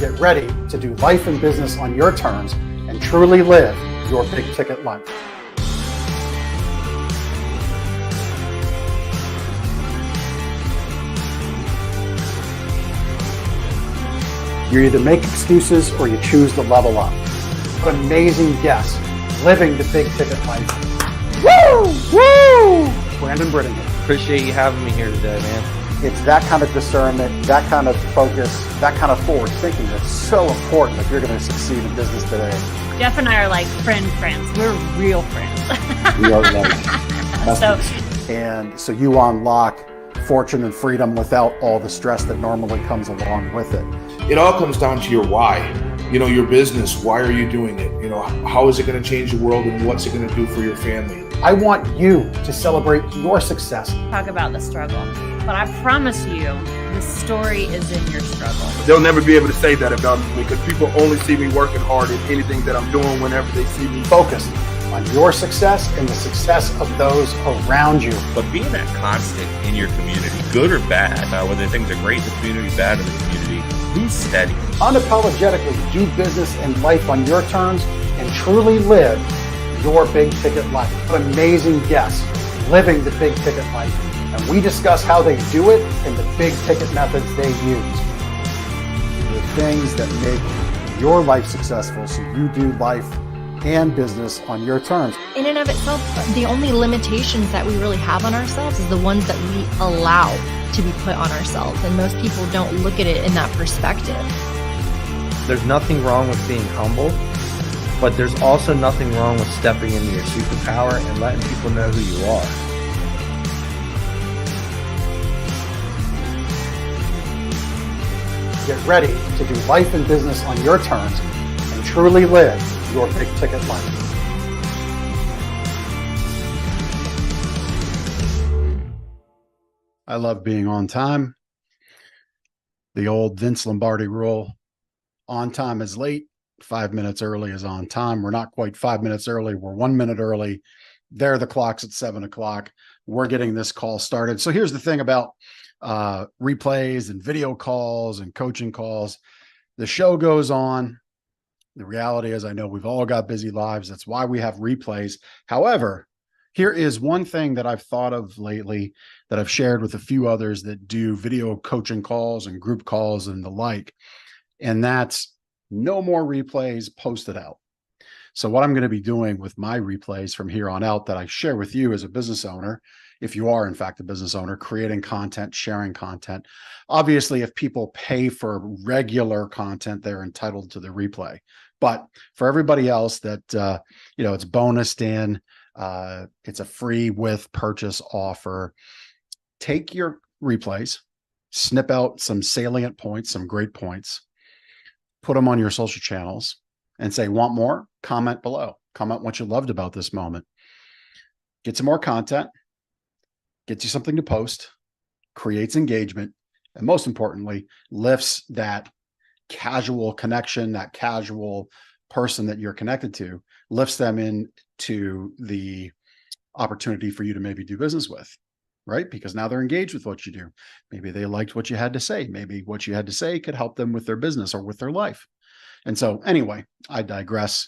Get ready to do life and business on your terms and truly live your big ticket life. You either make excuses or you choose to level up. What amazing guests living the big ticket life. Woo! Woo! Brandon Brittingham. Appreciate you having me here today, man. It's that kind of discernment, that kind of focus, that kind of forward thinking that's so important if you're going to succeed in business today. Jeff and I are like friends. We're real friends. We are And so you unlock fortune and freedom without all the stress that normally comes along with it. It all comes down to your why. Your business, why are you doing it? How is it going to change the world and what's it going to do for your family? I want you to celebrate your success. Talk about the struggle, but I promise you, the story is in your struggle. They'll never be able to say that about me because people only see me working hard at anything that I'm doing whenever they see me. Focused on your success and the success of those around you. But being that constant in your community, good or bad, whether things are great in the community, bad in the community, who's steady? Unapologetically do business and life on your terms and truly live your big ticket life. What amazing guests living the big ticket life. And we discuss how they do it and the big ticket methods they use. The things that make your life successful so you do life and business on your terms. In and of itself, the only limitations that we really have on ourselves is the ones that we allow to be put on ourselves. And most people don't look at it in that perspective. There's nothing wrong with being humble, but there's also nothing wrong with stepping into your superpower and letting people know who you are. Get ready to do life and business on your terms and truly live your big ticket life. I love being on time. The old Vince Lombardi rule, on time is late, 5 minutes early is on time. We're not quite 5 minutes early. We're 1 minute early. There, the clock's at 7 o'clock. We're getting this call started. So here's the thing about replays and video calls and coaching calls. The show goes on. The reality is, I know we've all got busy lives. That's why we have replays. However, here is one thing that I've thought of lately that I've shared with a few others that do video coaching calls and group calls and the like. And that's no more replays posted out. So what I'm going to be doing with my replays from here on out that I share with you as a business owner, if you are in fact a business owner, creating content, sharing content. Obviously, if people pay for regular content, they're entitled to the replay. But for everybody else that, it's bonused in, it's a free with purchase offer. Take your replays, snip out some salient points, some great points, put them on your social channels and say, want more? Comment below. Comment what you loved about this moment. Get some more content, gets you something to post, creates engagement, and most importantly, lifts that casual connection, that casual person that you're connected to, lifts them into the opportunity for you to maybe do business with, right? Because now they're engaged with what you do. Maybe they liked what you had to say. Maybe what you had to say could help them with their business or with their life. And so anyway, I digress.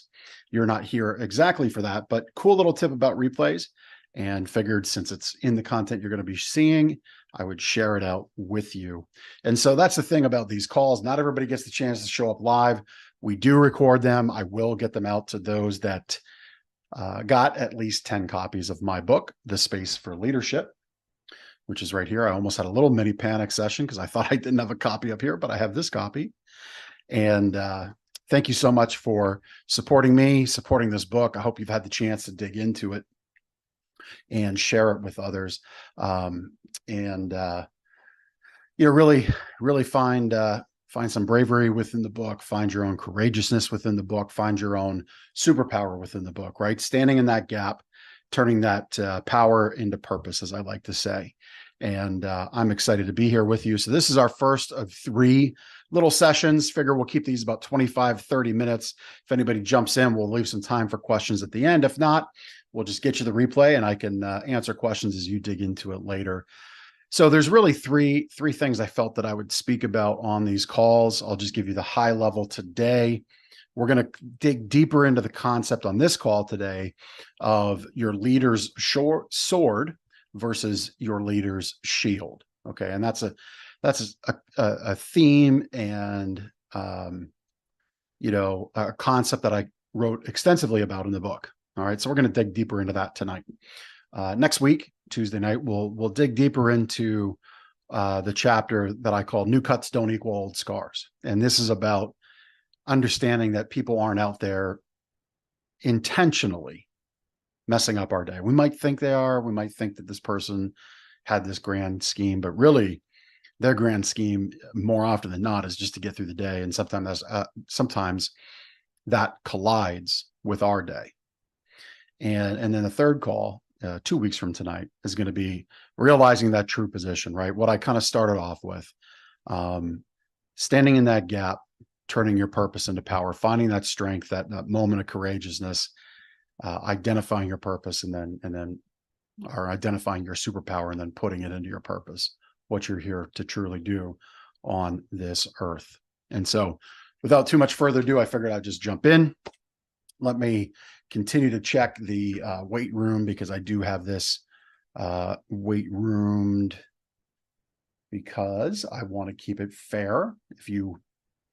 You're not here exactly for that, but cool little tip about replays, and figured since it's in the content you're going to be seeing, I would share it out with you. And so that's the thing about these calls. Not everybody gets the chance to show up live. We do record them. I will get them out to those that got at least 10 copies of my book, The Space for Leadership, which is right here. I almost had a little mini panic session because I thought I didn't have a copy up here, but I have this copy. And thank you so much for supporting me, supporting this book. I hope you've had the chance to dig into it and share it with others. Really find some bravery within the book, find your own courageousness within the book, find your own superpower within the book, right? Standing in that gap, turning that power into purpose, as I like to say. And I'm excited to be here with you. So this is our first of 3 little sessions. Figure we'll keep these about 25, 30 minutes. If anybody jumps in, we'll leave some time for questions at the end. If not, we'll just get you the replay and I can answer questions as you dig into it later. So there's really three things I felt that I would speak about on these calls. I'll just give you the high level today. We're going to dig deeper into the concept on this call today of your leader's sword versus your leader's shield. Okay, and that's a theme and a concept that I wrote extensively about in the book. All right, so we're going to dig deeper into that tonight. Next week, Tuesday night, we'll dig deeper into the chapter that I call "New Cuts Don't Equal Old Scars," and this is about understanding that people aren't out there intentionally messing up our day. We might think they are. We might think that this person had this grand scheme, but really, their grand scheme, more often than not, is just to get through the day, and sometimes that collides with our day. And then the third call, 2 weeks from tonight, is going to be realizing that true position, right? What I kind of started off with, standing in that gap, turning your purpose into power, finding that strength, that moment of courageousness, identifying your purpose, and then or identifying your superpower and then putting it into your purpose, what you're here to truly do on this earth. And so without too much further ado, I figured I'd just jump in. Let me continue to check the weight room, because I do have this weight roomed because I want to keep it fair. If you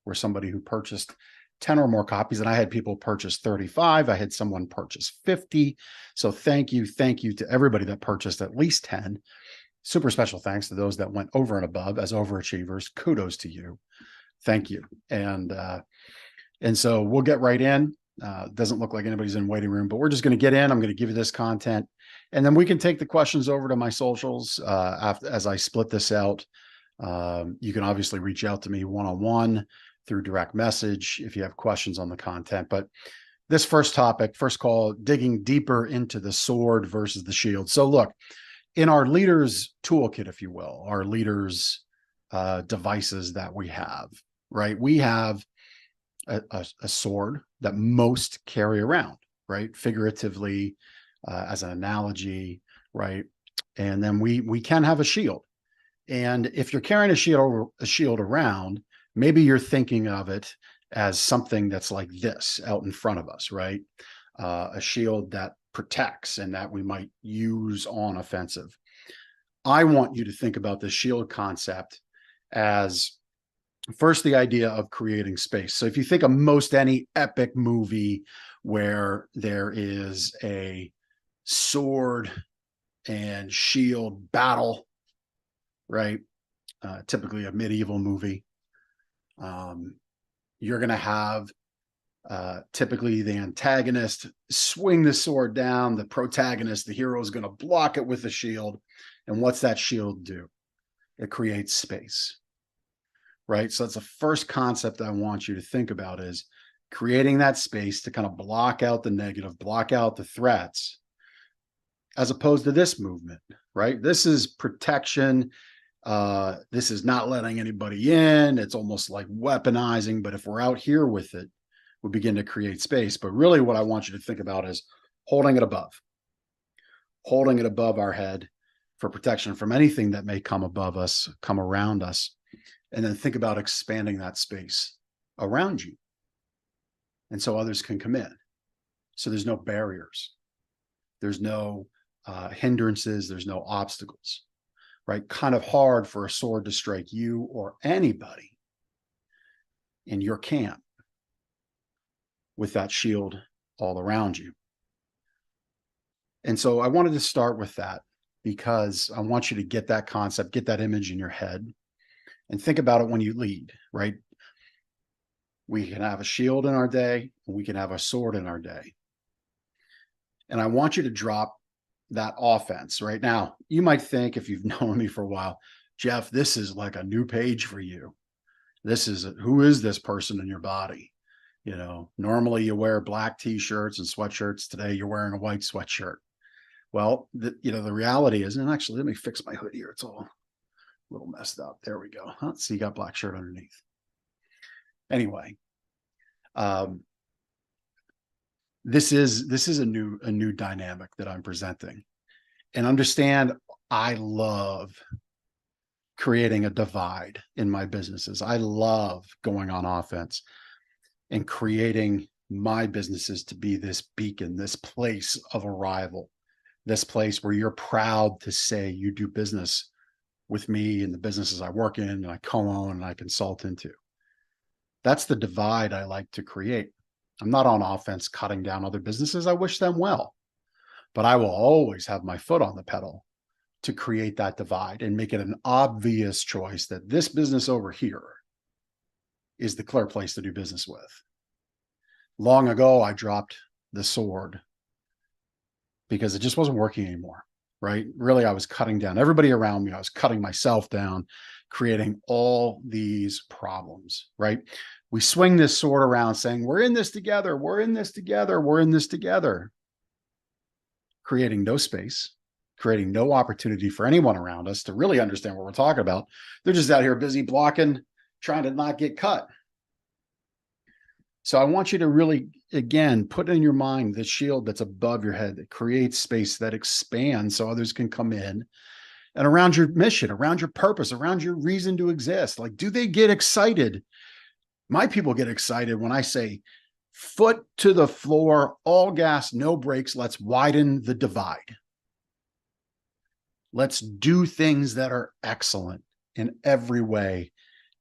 were somebody who purchased 10 or more copies, and I had people purchase 35, I had someone purchase 50. So thank you to everybody that purchased at least 10. Super special thanks to those that went over and above as overachievers. Kudos to you. Thank you. And so we'll get right in. Doesn't look like anybody's in waiting room, but we're just going to get in. I'm going to give you this content, and then we can take the questions over to my socials as I split this out. You can obviously reach out to me one-on-one through direct message if you have questions on the content. But this first topic, first call, digging deeper into the sword versus the shield. So look, in our leaders toolkit, if you will, our leaders devices that we have, right? We have a sword that most carry around, right? Figuratively, as an analogy, right? And then we can have a shield. And if you're carrying a shield around, maybe you're thinking of it as something that's like this out in front of us, right? A shield that protects and that we might use on offensive. I want you to think about the shield concept as first the idea of creating space. So if you think of most any epic movie where there is a sword and shield battle, right? Typically a medieval movie. You're going to have typically the antagonist swing the sword down. The protagonist, the hero, is going to block it with a shield. And what's that shield do? It creates space, right? So that's the first concept I want you to think about, is creating that space to kind of block out the negative, block out the threats, as opposed to this movement, right? This is protection. This is not letting anybody in. It's almost like weaponizing, but if we're out here with it, we begin to create space. But really what I want you to think about is holding it above our head for protection from anything that may come above us, come around us, and then think about expanding that space around you. And so others can come in. So there's no barriers. There's no hindrances. There's no obstacles. Right? Kind of hard for a sword to strike you or anybody in your camp with that shield all around you. And so I wanted to start with that because I want you to get that concept, get that image in your head, and think about it when you lead, right? We can have a shield in our day, and we can have a sword in our day. And I want you to drop that offense right now. You might think, if you've known me for a while, Jeff, this is like a new page for you. Who is this person in your body? You know, normally you wear black t-shirts and sweatshirts. Today you're wearing a white sweatshirt. Well, the reality is, and actually, let me fix my hood here. It's all a little messed up. There we go. Huh? So you got black shirt underneath. Anyway, this is a new dynamic that I'm presenting. And understand, I love creating a divide in my businesses. I love going on offense and creating my businesses to be this beacon, this place of arrival, this place where you're proud to say you do business with me and the businesses I work in and I co-own and I consult into. That's the divide I like to create. I'm not on offense cutting down other businesses. I wish them well, but I will always have my foot on the pedal to create that divide and make it an obvious choice that this business over here is the clear place to do business with. Long ago, I dropped the sword because it just wasn't working anymore, right? Really, I was cutting down everybody around me. I was cutting myself down, creating all these problems, right? We swing this sword around saying, we're in this together, we're in this together, we're in this together, creating no space, creating no opportunity for anyone around us to really understand what we're talking about. They're just out here busy blocking, trying to not get cut. So I want you to really, again, put in your mind the shield that's above your head that creates space, that expands so others can come in and around your mission, around your purpose, around your reason to exist. Like, do they get excited? My people get excited when I say, foot to the floor, all gas, no brakes. Let's widen the divide. Let's do things that are excellent in every way,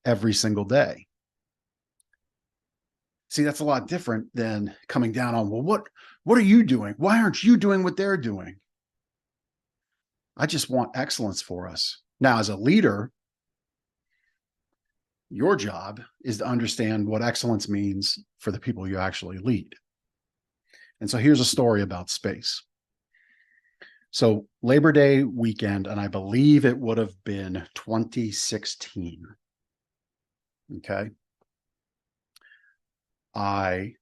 every single day. See, that's a lot different than coming down on, well, what are you doing? Why aren't you doing what they're doing? I just want excellence for us. Now, as a leader, your job is to understand what excellence means for the people you actually lead. And so here's a story about space. So Labor Day weekend, and I believe it would have been 2016. Okay. I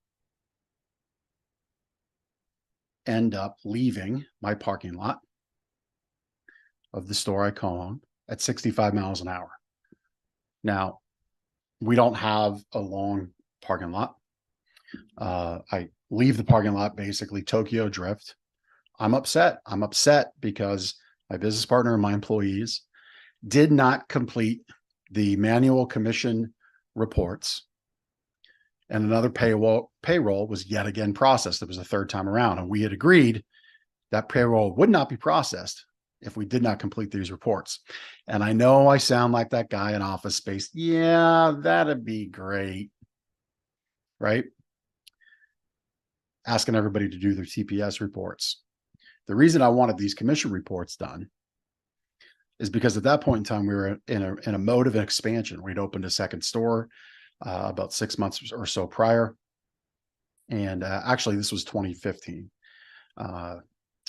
end up leaving my parking lot of the store I co-own at 65 miles an hour. Now, we don't have a long parking lot. I leave the parking lot, basically Tokyo drift. I'm upset. I'm upset because my business partner and my employees did not complete the manual commission reports. And another payroll was yet again processed. It was the third time around. And we had agreed that payroll would not be processed if we did not complete these reports. And I know I sound like that guy in Office Space. Yeah, that'd be great. Right? Asking everybody to do their TPS reports. The reason I wanted these commission reports done is because at that point in time, we were in a mode of expansion. We'd opened a second store about 6 months or so prior. And actually, this was 2015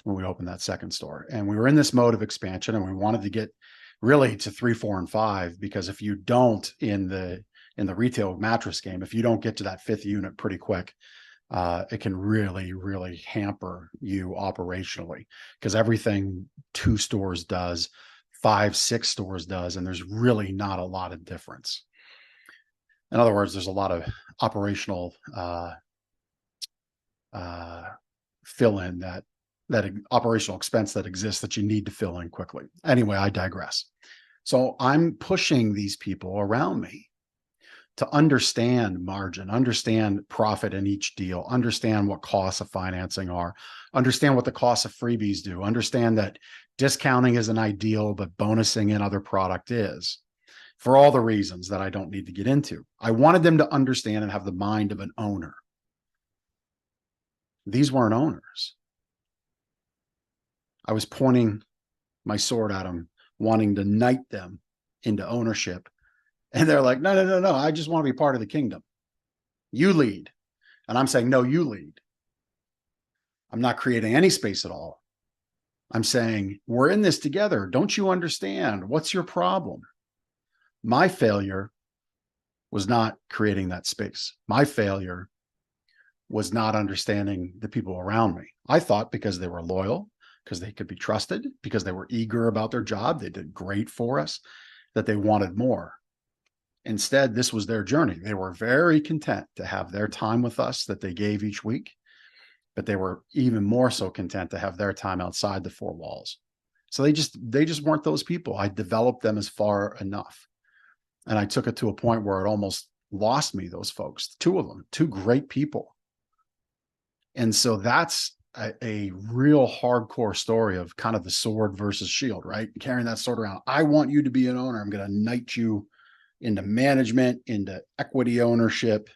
when we opened that second store. And we were in this mode of expansion, and we wanted to get really to 3, 4, and 5, because if you don't in the retail mattress game, if you don't get to that 5th unit pretty quick, it can really, really hamper you operationally, because everything 2 stores does, 5, 6 stores does, and there's really not a lot of difference. In other words, there's a lot of operational fill-in that operational expense that exists that you need to fill in quickly. Anyway, I digress. So I'm pushing these people around me to understand margin, understand profit in each deal, understand what costs of financing are, understand what the costs of freebies do, understand that discounting isn't ideal, but bonusing in other product is, for all the reasons that I don't need to get into. I wanted them to understand and have the mind of an owner. These weren't owners. I was pointing my sword at them, wanting to knight them into ownership. And they're like, no, no, no, no. I just want to be part of the kingdom. You lead. And I'm saying, no, you lead. I'm not creating any space at all. I'm saying, we're in this together. Don't you understand? What's your problem? My failure was not creating that space. My failure was not understanding the people around me. I thought because they were loyal, because they could be trusted, because they were eager about their job, they did great for us, that they wanted more. Instead, this was their journey. They were very content to have their time with us that they gave each week, but they were even more so content to have their time outside the 4 walls. So they just weren't those people. I developed them as far enough. And I took it to a point where it almost lost me, those folks, two of them, two great people. And so that's a real hardcore story of kind of the sword versus shield, right? Carrying that sword around. I want you to be an owner. I'm going to knight you into management, into equity ownership,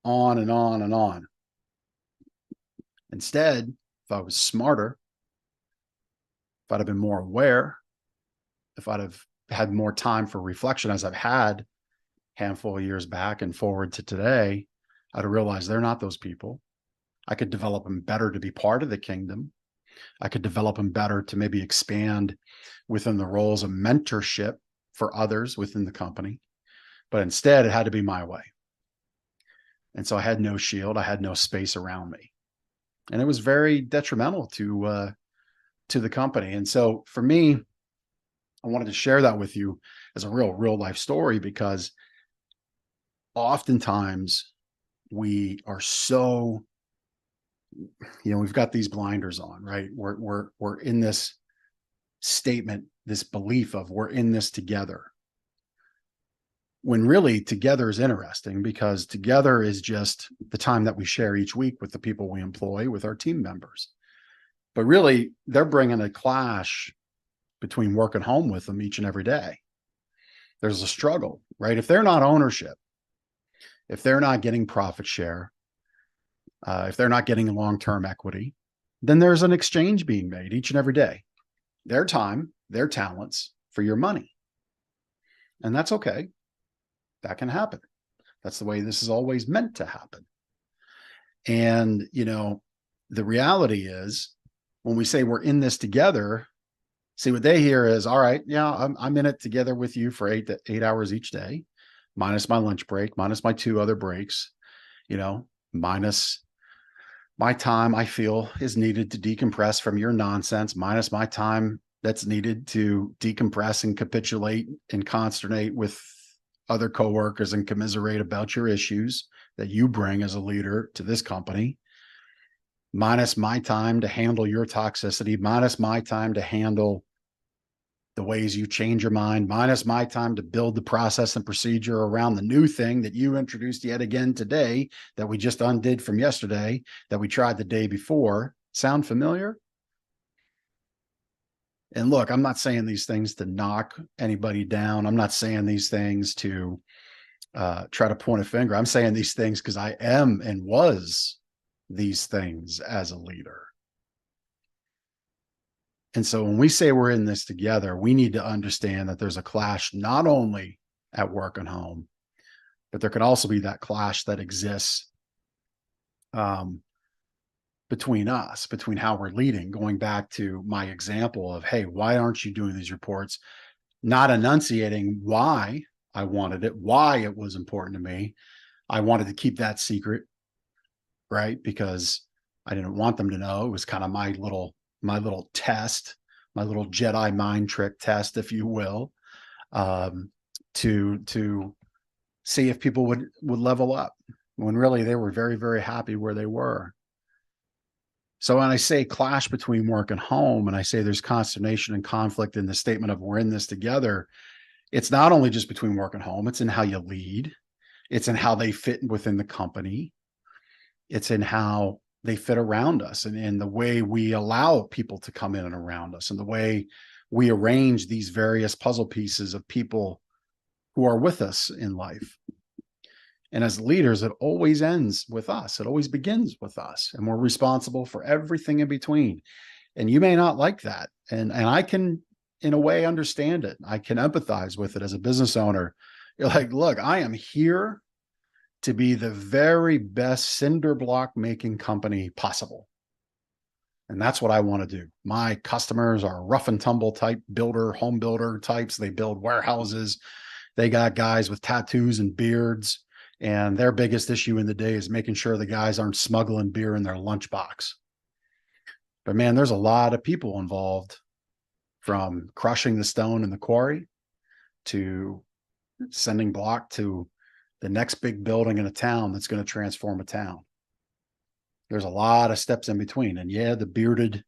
on and on and on. Instead, if I was smarter, if I'd have been more aware, if I'd have had more time for reflection, as I've had a handful of years back and forward to today, I'd have realized they're not those people. I could develop them better to be part of the kingdom. I could develop them better to maybe expand within the roles of mentorship for others within the company. But instead, it had to be my way. And so I had no shield. I had no space around me. And it was very detrimental to the company. And so for me, I wanted to share that with you as a real life story, because oftentimes we are so, we've got these blinders on, right? We're in this statement, this belief of we're in this together. When really together is interesting, because together is just the time that we share each week with the people we employ, with our team members. But really, they're bringing a clash between work and home with them each and every day. There's a struggle, right? If they're not ownership, if they're not getting profit share, if they're not getting long-term equity, then there's an exchange being made each and every day. Their time, their talents for your money. And that's okay. That can happen. That's the way this is always meant to happen. And, the reality is, when we say we're in this together, see, what they hear is, all right, yeah, I'm in it together with you for 8 hours each day, minus my lunch break, minus my 2 other breaks, minus my time I feel is needed to decompress from your nonsense, minus my time that's needed to decompress and capitulate and consternate with other coworkers and commiserate about your issues that you bring as a leader to this company, minus my time to handle your toxicity, minus my time to handle the ways you change your mind, minus my time to build the process and procedure around the new thing that you introduced yet again today, that we just undid from yesterday, that we tried the day before. Sound familiar? And look, I'm not saying these things to knock anybody down. I'm not saying these things to try to point a finger. I'm saying these things because I am and was these things as a leader. And so when we say we're in this together, we need to understand that there's a clash not only at work and home, but there can also be that clash that exists between us, between how we're leading, going back to my example of, hey, why aren't you doing these reports? Not enunciating why I wanted it, why it was important to me. I wanted to keep that secret, right? Because I didn't want them to know. It was kind of my little test, my little Jedi mind trick test, if you will, to see if people would level up, when really they were very, very happy where they were. So when I say clash between work and home, and I say there's consternation and conflict in the statement of we're in this together, it's not only just between work and home, it's in how you lead. It's in how they fit within the company. It's in how they fit around us, and in the way we allow people to come in and around us, and the way we arrange these various puzzle pieces of people who are with us in life. And as leaders, it always ends with us. It always begins with us, and we're responsible for everything in between. And you may not like that. And I can, in a way, understand it. I can empathize with it as a business owner. You're like, look, I am here to be the very best cinder block making company possible. And that's what I want to do. My customers are rough and tumble type builder, home builder types. They build warehouses. They got guys with tattoos and beards. And their biggest issue in the day is making sure the guys aren't smuggling beer in their lunchbox. But man, there's a lot of people involved, from crushing the stone in the quarry to sending block to the next big building in a town that's going to transform a town. There's a lot of steps in between. And yeah, the bearded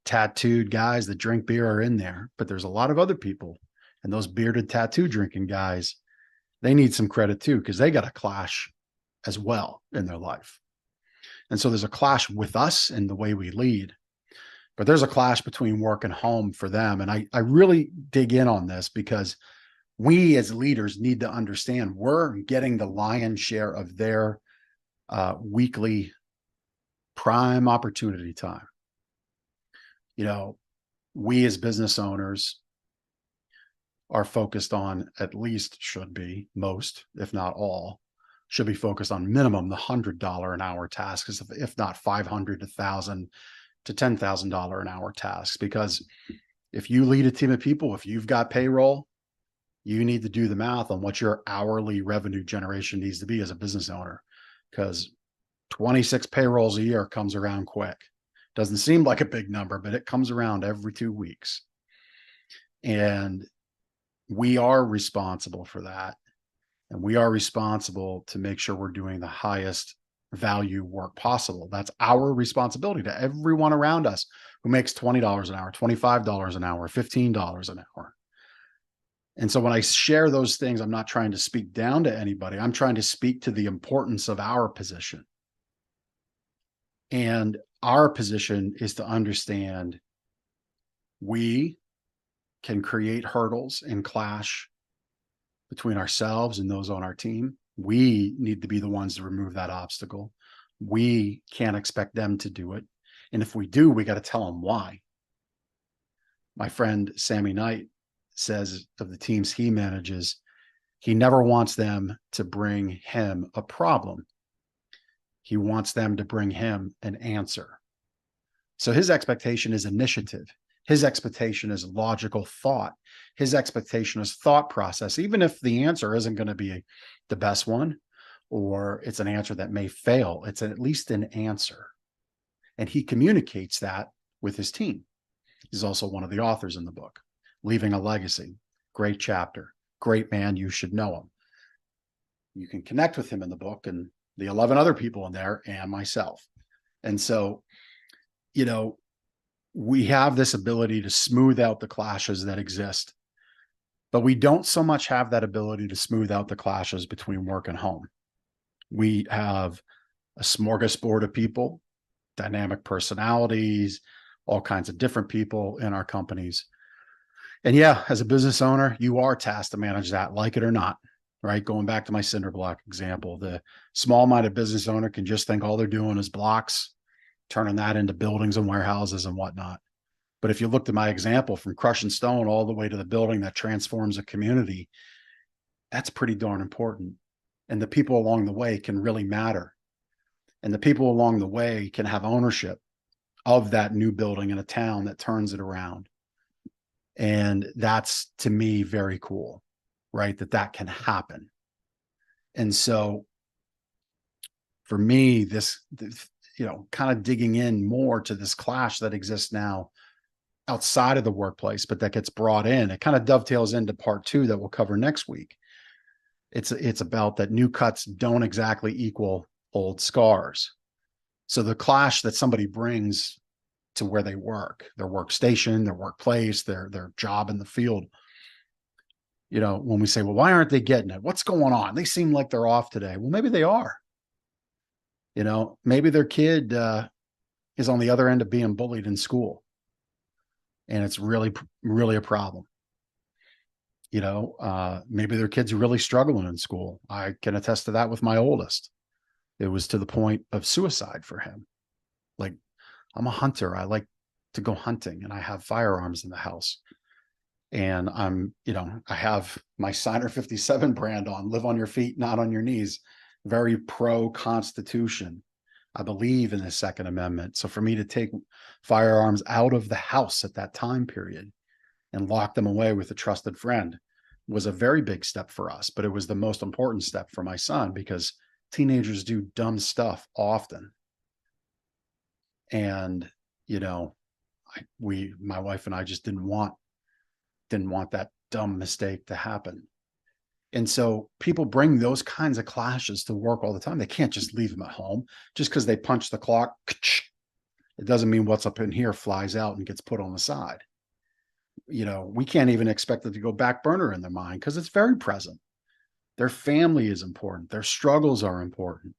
tattooed guys that drink beer are in there, but there's a lot of other people, and those bearded tattoo drinking guys, they need some credit too, because they got a clash as well in their life. And so there's a clash with us in the way we lead, but there's a clash between work and home for them. And I really dig in on this because we as leaders need to understand we're getting the lion's share of their weekly prime opportunity time. You know, we as business owners are focused on, at least should be, most, if not all, should be focused on minimum the $100 an hour tasks, if not 500 to 1,000 to $10,000 an hour tasks. Because if you lead a team of people, if you've got payroll, you need to do the math on what your hourly revenue generation needs to be as a business owner, because 26 payrolls a year comes around quick. Doesn't seem like a big number, but it comes around every 2 weeks. And we are responsible for that. And we are responsible to make sure we're doing the highest value work possible. That's our responsibility to everyone around us who makes $20 an hour, $25 an hour, $15 an hour. And so when I share those things, I'm not trying to speak down to anybody. I'm trying to speak to the importance of our position. And our position is to understand we can create hurdles and clash between ourselves and those on our team. We need to be the ones to remove that obstacle. We can't expect them to do it. And if we do, we got to tell them why. My friend Sammy Knight says of the teams he manages, he never wants them to bring him a problem. He wants them to bring him an answer. So his expectation is initiative. His expectation is logical thought. His expectation is thought process, even if the answer isn't going to be the best one, or it's an answer that may fail. It's at least an answer. And he communicates that with his team. He's also one of the authors in the book, Leaving a Legacy. Great chapter. Great man. You should know him. You can connect with him in the book and the 11 other people in there and myself. And so, you know, we have this ability to smooth out the clashes that exist, but we don't so much have that ability to smooth out the clashes between work and home. We have a smorgasbord of people, dynamic personalities, all kinds of different people in our companies. And yeah, as a business owner, you are tasked to manage that, like it or not, right? Going back to my cinder block example, the small-minded business owner can just think all they're doing is blocks, turning that into buildings and warehouses and whatnot. But if you looked at my example from crushing stone all the way to the building that transforms a community, that's pretty darn important. And the people along the way can really matter. And the people along the way can have ownership of that new building in a town that turns it around. And that's, to me, very cool, right? That can happen. And so for me, this you know, kind of digging in more to this clash that exists now outside of the workplace, but that gets brought in. It kind of dovetails into part 2 that we'll cover next week. It's about that new cuts don't exactly equal old scars. So the clash that somebody brings to where they work, their workstation, their workplace, their job in the field, you know, when we say, well, why aren't they getting it? What's going on? They seem like they're off today. Well, maybe they are. You know, maybe their kid is on the other end of being bullied in school. And it's really, really a problem. You know, maybe their kid's really struggling in school. I can attest to that with my oldest. It was to the point of suicide for him. Like, I'm a hunter. I like to go hunting and I have firearms in the house. And I'm, you know, I have my Signer 57 brand on, live on your feet, not on your knees. Very pro-Constitution. I believe in the Second Amendment. So for me to take firearms out of the house at that time period and lock them away with a trusted friend was a very big step for us. But it was the most important step for my son because teenagers do dumb stuff often. And, you know, my wife and I just didn't want that dumb mistake to happen. And so people bring those kinds of clashes to work all the time. They can't just leave them at home just because they punch the clock. It doesn't mean what's up in here flies out and gets put on the side. We can't even expect it to go back burner in their mind because it's very present. Their family is important. Their struggles are important.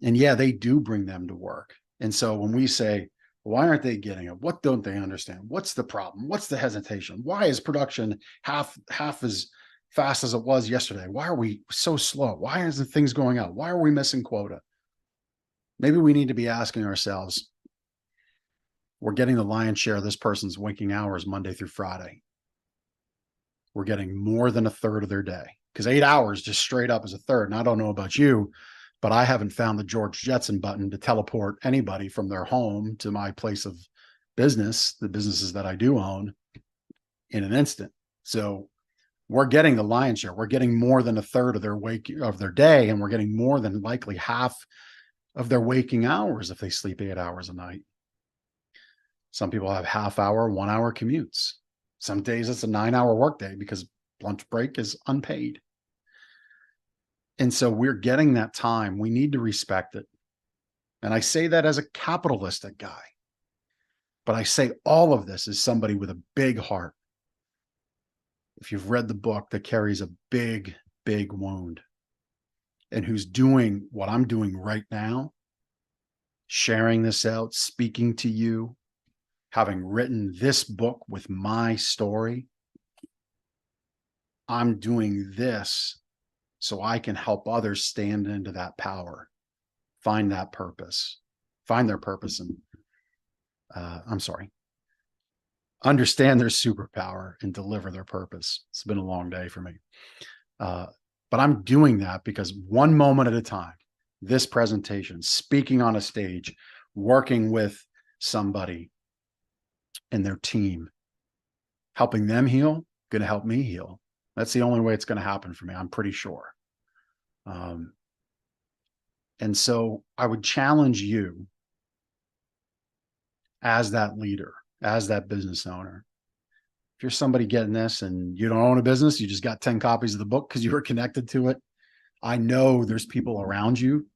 And yeah, they do bring them to work. And so when we say, why aren't they getting it? What don't they understand? What's the problem? What's the hesitation? Why is production half as fast as it was yesterday? Why are we so slow? Why isn't things going out? Why are we missing quota? Maybe we need to be asking ourselves, we're getting the lion's share of this person's waking hours Monday through Friday. We're getting more than a third of their day, because 8 hours just straight up is a third. And I don't know about you, but I haven't found the George Jetson button to teleport anybody from their home to my place of business, the businesses that I do own, in an instant. So we're getting the lion's share. We're getting more than a third of their day, and we're getting more than likely half of their waking hours if they sleep 8 hours a night. Some people have half-hour, 1 hour commutes. Some days it's a 9-hour workday because lunch break is unpaid. And so we're getting that time. We need to respect it. And I say that as a capitalistic guy. But I say all of this as somebody with a big heart. If you've read the book, that carries a big, big wound, and who's doing what I'm doing right now, sharing this out, speaking to you, having written this book with my story, I'm doing this so I can help others stand into that power, find that purpose, find their purpose, and understand their superpower and deliver their purpose. It's been a long day for me. But I'm doing that because one moment at a time, this presentation, speaking on a stage, working with somebody and their team, helping them heal, going to help me heal. That's the only way it's going to happen for me, I'm pretty sure. And so I would challenge you as that leader, as that business owner. If you're somebody getting this and you don't own a business, you just got 10 copies of the book because you were connected to it, I know there's people around you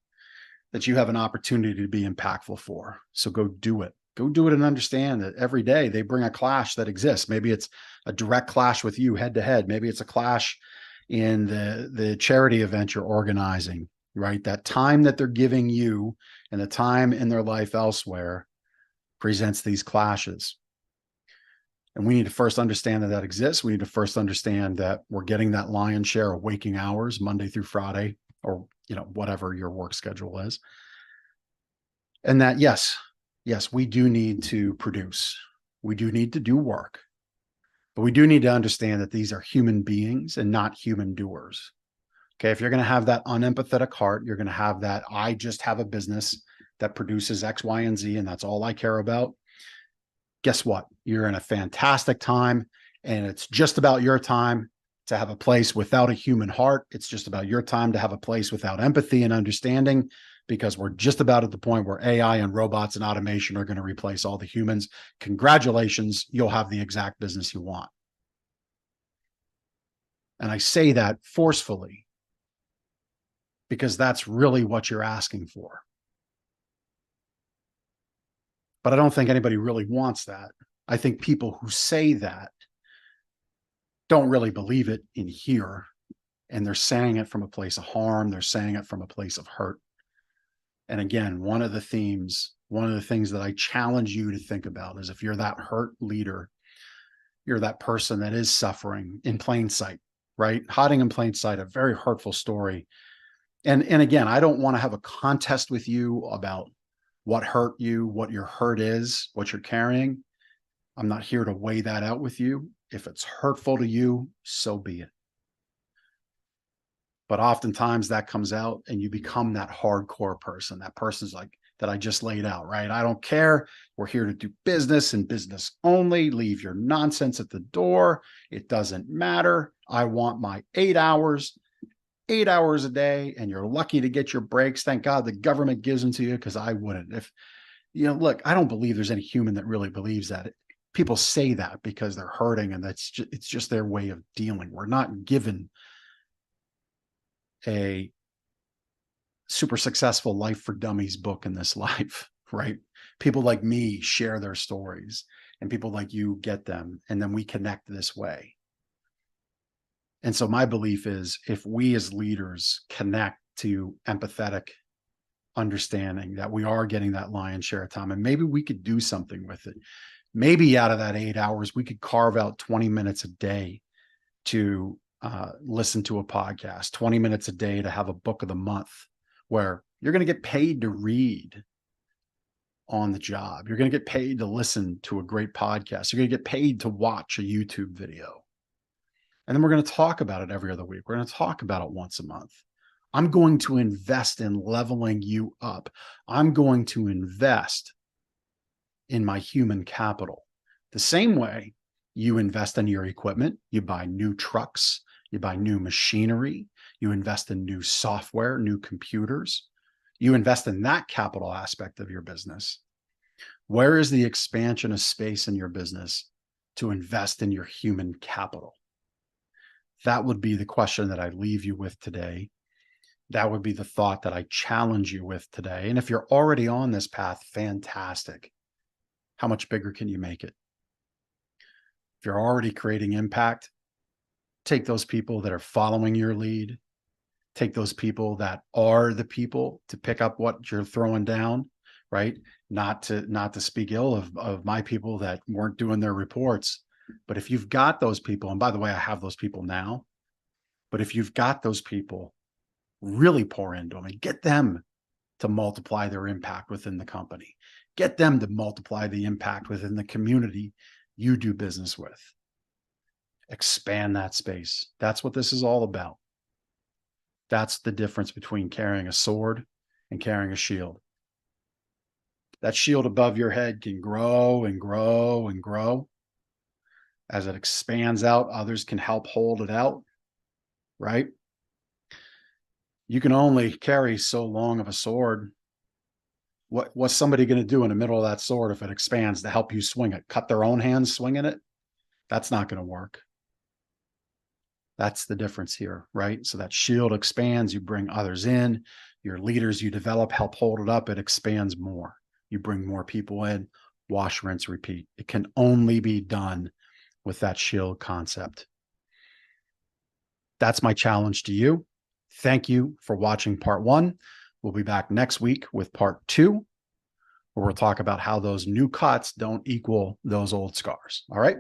that you have an opportunity to be impactful for. So go do it. Go do it and understand that every day they bring a clash that exists. Maybe it's a direct clash with you head to head. Maybe it's a clash in the charity event you're organizing, right? That time that they're giving you and the time in their life elsewhere presents these clashes. And we need to first understand that exists. We need to first understand that we're getting that lion's share of waking hours Monday through Friday, or whatever your work schedule is. And that, yes, we do need to produce. We do need to do work. But we do need to understand that these are human beings and not human doers. Okay, if you're going to have that unempathetic heart, you're going to have that, I just have a business that produces X, Y, and Z, and that's all I care about. Guess what? You're in a fantastic time, and it's just about your time to have a place without a human heart. It's just about your time to have a place without empathy and understanding, because we're just about at the point where AI and robots and automation are going to replace all the humans. Congratulations, you'll have the exact business you want. And I say that forcefully because that's really what you're asking for. But I don't think anybody really wants that. I think people who say that don't really believe it in here, and they're saying it from a place of harm. They're saying it from a place of hurt. And again, one of the things that I challenge you to think about is, if you're that hurt leader, you're that person that is suffering in plain sight, right? Hiding in plain sight, a very hurtful story. And again, I don't want to have a contest with you about what hurt you, what your hurt is, what you're carrying. I'm not here to weigh that out with you. If it's hurtful to you, so be it. But oftentimes that comes out and you become that hardcore person. That person's like that I just laid out, right? I don't care. We're here to do business and business only. Leave your nonsense at the door. It doesn't matter. I want my 8 hours a day, and you're lucky to get your breaks. Thank God the government gives them to you, because I wouldn't. If, look, I don't believe there's any human that really believes that. People say that because they're hurting, and it's just their way of dealing. We're not given a super successful life for dummies book in this life. right? People like me share their stories, and people like you get them, and then we connect this way. And so my belief is, if we as leaders connect to empathetic understanding that we are getting that lion's share of time, and maybe we could do something with it. Maybe out of that 8 hours, we could carve out 20 minutes a day to listen to a podcast, 20 minutes a day to have a book of the month, where you're going to get paid to read on the job. You're going to get paid to listen to a great podcast. You're going to get paid to watch a YouTube video. And then we're going to talk about it every other week. We're going to talk about it once a month. I'm going to invest in leveling you up. I'm going to invest in my human capital. The same way you invest in your equipment, you buy new trucks, you buy new machinery, you invest in new software, new computers, you invest in that capital aspect of your business. Where is the expansion of space in your business to invest in your human capital? That would be the question that I leave you with today. That would be the thought that I challenge you with today. And if you're already on this path, fantastic. How much bigger can you make it? If you're already creating impact, take those people that are following your lead, take those people that are the people to pick up what you're throwing down, right? Not to speak ill of my people that weren't doing their reports. But if you've got those people, and by the way, I have those people now, but if you've got those people, really pour into them and get them to multiply their impact within the company. Get them to multiply the impact within the community you do business with. Expand that space. That's what this is all about. That's the difference between carrying a sword and carrying a shield. That shield above your head can grow and grow and grow. As it expands out, others can help hold it out, right? You can only carry so long of a sword. What's somebody going to do in the middle of that sword if it expands to help you swing it? Cut their own hands swinging it? That's not going to work. That's the difference here, right? So that shield expands, you bring others in, your leaders you develop help hold it up, it expands more. You bring more people in, wash, rinse, repeat. It can only be done with that shield concept. That's my challenge to you. Thank you for watching part 1. We'll be back next week with part 2, where we'll talk about how those new cuts don't equal those old scars. All right.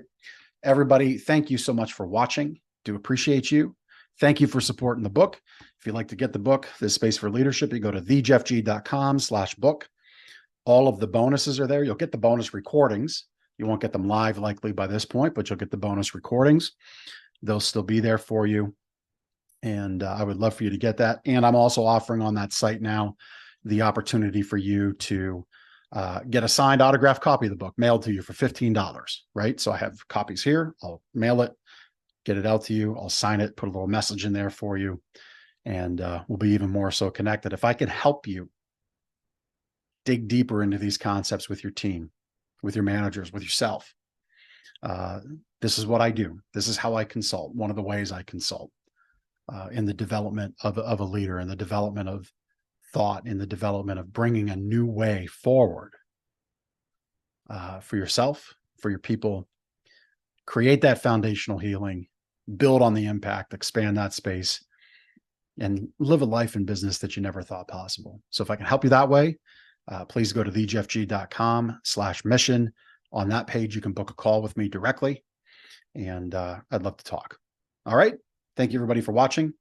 Everybody, thank you so much for watching. Do appreciate you. Thank you for supporting the book. If you'd like to get the book, This Space for Leadership, you go to thejeffg.com/book. All of the bonuses are there. You'll get the bonus recordings. You won't get them live likely by this point, but you'll get the bonus recordings. They'll still be there for you. And I would love for you to get that. And I'm also offering on that site now the opportunity for you to get a signed autographed copy of the book mailed to you for $15, right? So I have copies here. I'll mail it, get it out to you. I'll sign it, put a little message in there for you, and we'll be even more so connected. If I can help you dig deeper into these concepts with your team, with your managers, with yourself, this is what I do. This is how I consult. One of the ways I consult in the development of a leader, in the development of thought, in the development of bringing a new way forward for yourself, for your people. Create that foundational healing, build on the impact, expand that space, and live a life and business that you never thought possible. So if I can help you that way, please go to thejeffg.com/mission. On that page, you can book a call with me directly, and I'd love to talk. All right. Thank you, everybody, for watching,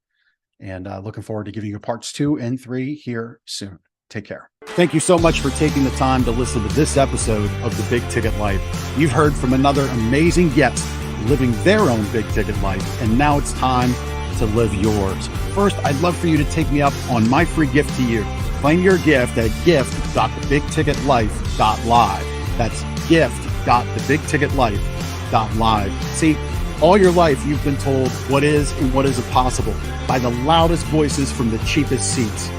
and looking forward to giving you parts 2 and 3 here soon. Take care. Thank you so much for taking the time to listen to this episode of The Big Ticket Life. You've heard from another amazing guest living their own big ticket life, and now it's time to live yours. First, I'd love for you to take me up on my free gift to you. Claim your gift at gift.thebigticketlife.live. That's gift.thebigticketlife.live. See, all your life, you've been told what is and what isn't possible by the loudest voices from the cheapest seats.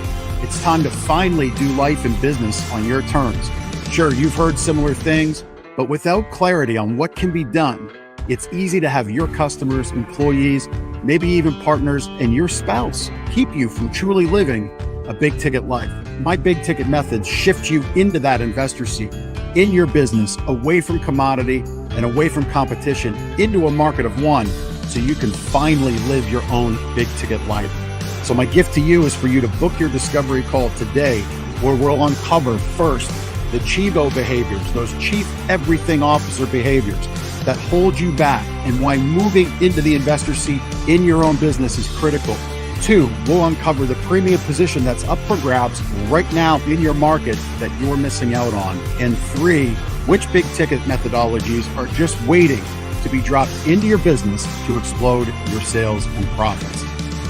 It's time to finally do life and business on your terms. Sure, you've heard similar things, but without clarity on what can be done, it's easy to have your customers, employees, maybe even partners, and your spouse keep you from truly living a big ticket life. My big ticket methods shift you into that investor seat in your business, away from commodity and away from competition, into a market of one, so you can finally live your own big ticket life. So my gift to you is for you to book your discovery call today, where we'll uncover first the Chivo behaviors, those chief everything officer behaviors that hold you back, and why moving into the investor seat in your own business is critical. 2, we'll uncover the premium position that's up for grabs right now in your market that you're missing out on. And 3, which big ticket methodologies are just waiting to be dropped into your business to explode your sales and profits.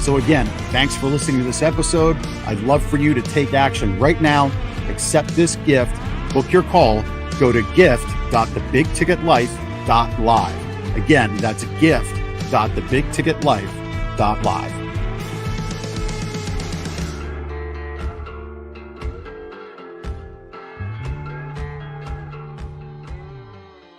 So again, thanks for listening to this episode. I'd love for you to take action right now. Accept this gift, book your call, go to gift.thebigticketlife.live. Again, that's gift.thebigticketlife.live.